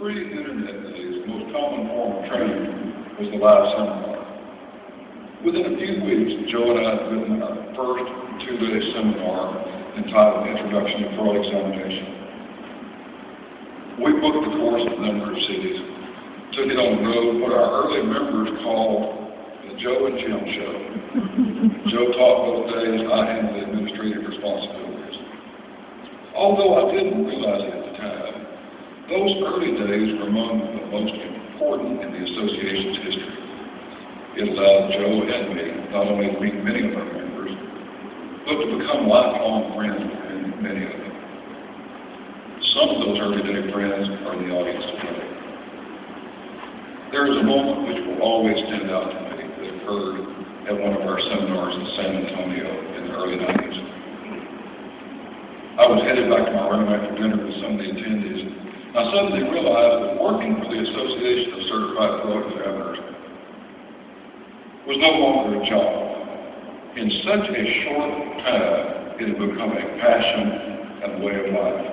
pre-internet days, the most common form of training was the live seminar. Within a few weeks, Joe and I had written our first two-day seminar entitled Introduction to Fraud Examination. We booked the course in a number of cities, took it on the road, what our early members called the Joe and Jim Show. Joe taught both days, I handled the administrative responsibilities. Although I didn't realize it at the time, those early days were among the most important in the association's history. It allowed Joe and me not only to meet many of our members, but to become lifelong friends with many of them. Some of those early day friends are in the audience today. There is a moment which will always stand out to me that occurred at one of our seminars in San Antonio in the early 90s. I was headed back to my room after dinner with some of the attendees. I suddenly realized that working for the Association of Certified Fraud Examiners was no longer a job. In such a short time, it had become a passion and way of life.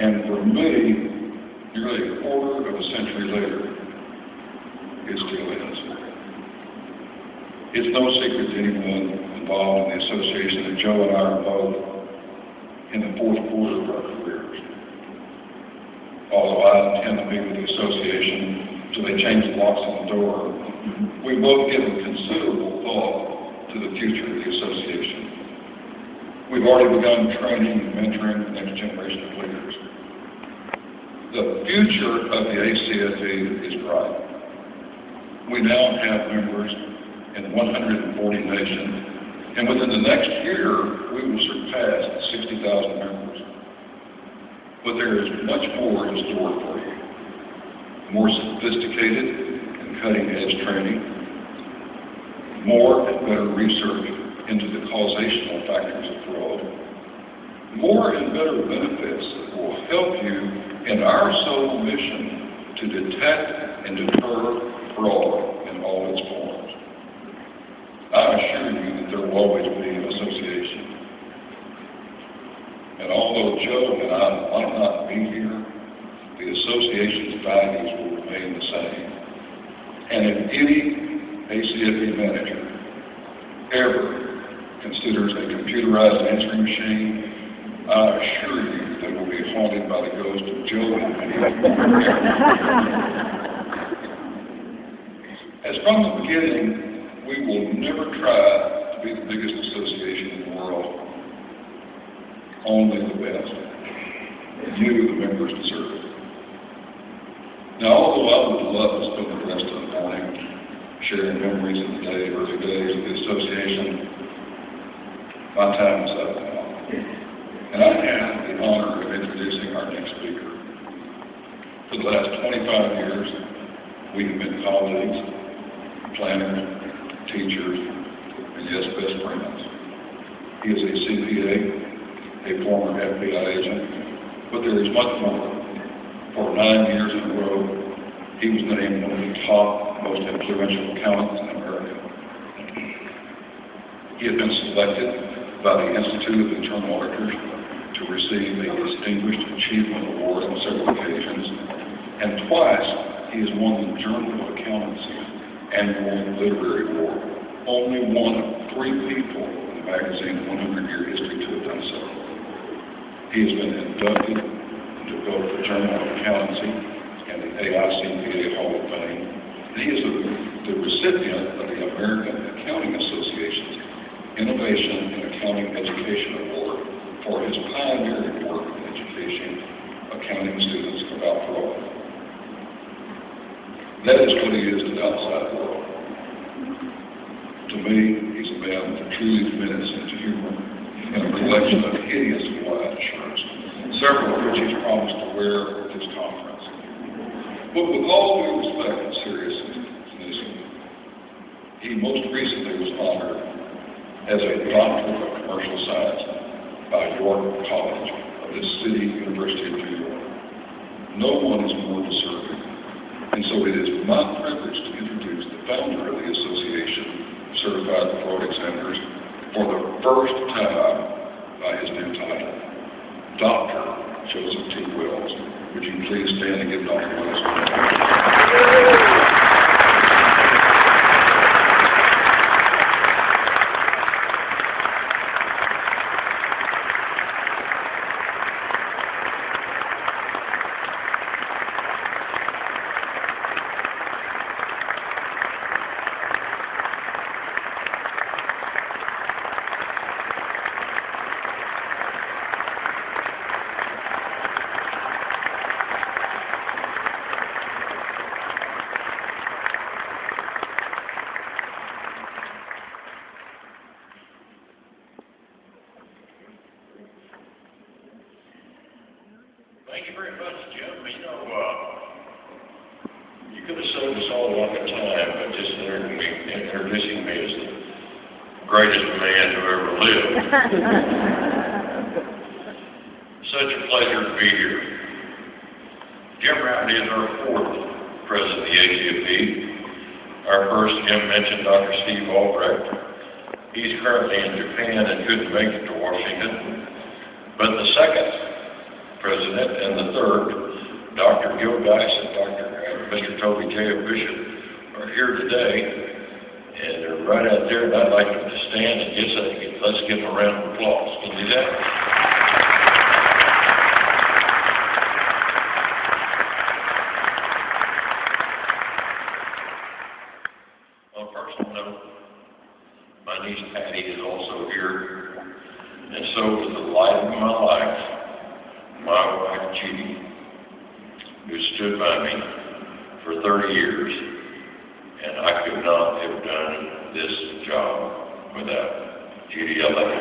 And for me, nearly a quarter of a century later, it still is. It's no secret to anyone involved in the association that Joe and I are both in the fourth quarter of our careers. Although I intend to be with the association until they change the locks on the door, we both give considerable thought to the future of the association. We've already begun training and mentoring the next generation of leaders. The future of the ACFE is bright. We now have members in 140 nations, and within the next year, we will surpass 60,000 members. But there is much more in store for you. More sophisticated and cutting-edge training, more and better research into the causational factors of fraud, more and better benefits that will help you in our sole mission to detect and deter fraud in all its forms. I assure you that there will always be an association. And although Joe and I might not be here, the association's values will remain the same. And if any ACFE manager ever considers a computerized answering machine, I assure you they will be haunted by the ghost of Joe and me. As from the beginning, we will never try to be the biggest association in the world. Only the best. You, the members, deserve it. Now, although I would love to spend the rest of the morning sharing memories of the early days of the association, my time is up now. And I have the honor of introducing our next speaker. For the last 25 years, we have been colleagues, planners, teachers, and yes, best friends. He is a CPA, a former FBI agent, but there is much more. For 9 years in a row, he was named one of the top, most influential accountants in America. He had been selected by the Institute of Internal Auditors to receive a Distinguished Achievement Award on several occasions, and twice he has won the Journal of Accountancy's Annual Literary Award. Only one of 3 people in the magazine's 100-year history to have done so. He has been inducted into both the Journal of Accountancy and the ACFE Hall of Fame. And he is the recipient of the American Accounting Association's Innovation in Accounting Education Award for his pioneering work in education accounting students about fraud. That is what he is to the outside world. To me, he's a man with a truly tremendous sense of humor and a collection of hideous quiet shirts, several of which he's promised to wear at this conference. But with all due respect and seriousness, he most recently was honored as a doctor of commercial science by York College of the City University of New York. No one is more deserving, and so it is my privilege to introduce the founder of the Association of Certified Fraud Examiners for the first time by his new title, Dr. Joseph T. Wells. Would you stand and give Dr. Willis. Thank you very much, Jim. You know, you could have saved us all a lot of time by just introducing me as the greatest man who ever lived. Such a pleasure to be here. Jim Rafferty is our fourth president of the ACFE. Our first, Jim mentioned Dr. Steve Albrecht. He's currently in Japan and couldn't make it to Washington. But the second president and the third, Dr. Gil Geis and Mr. Toby J. Bishop, are here today, and they're right out there, and I'd like them to stand and let's give them a round of applause. Can you do that? On a personal note, my niece Patty is also here, and so is the light of my life, my wife, Judy, who stood by me for 30 years, and I could not have done this job without Judy. I love you.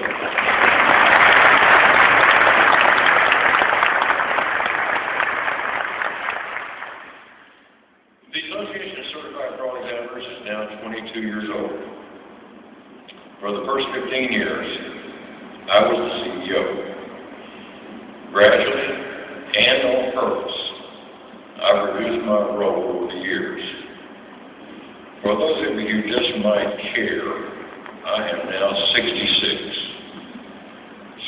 The Association of Certified Fraud Examiners is now 22 years old. For the first 15 years, I was the CEO. Gradually, and on purpose, I've reduced my role over the years. For those of you who just might care, I am now 66.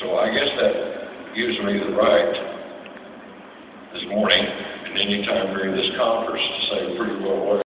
So I guess that gives me the right this morning and any time during this conference to say a pretty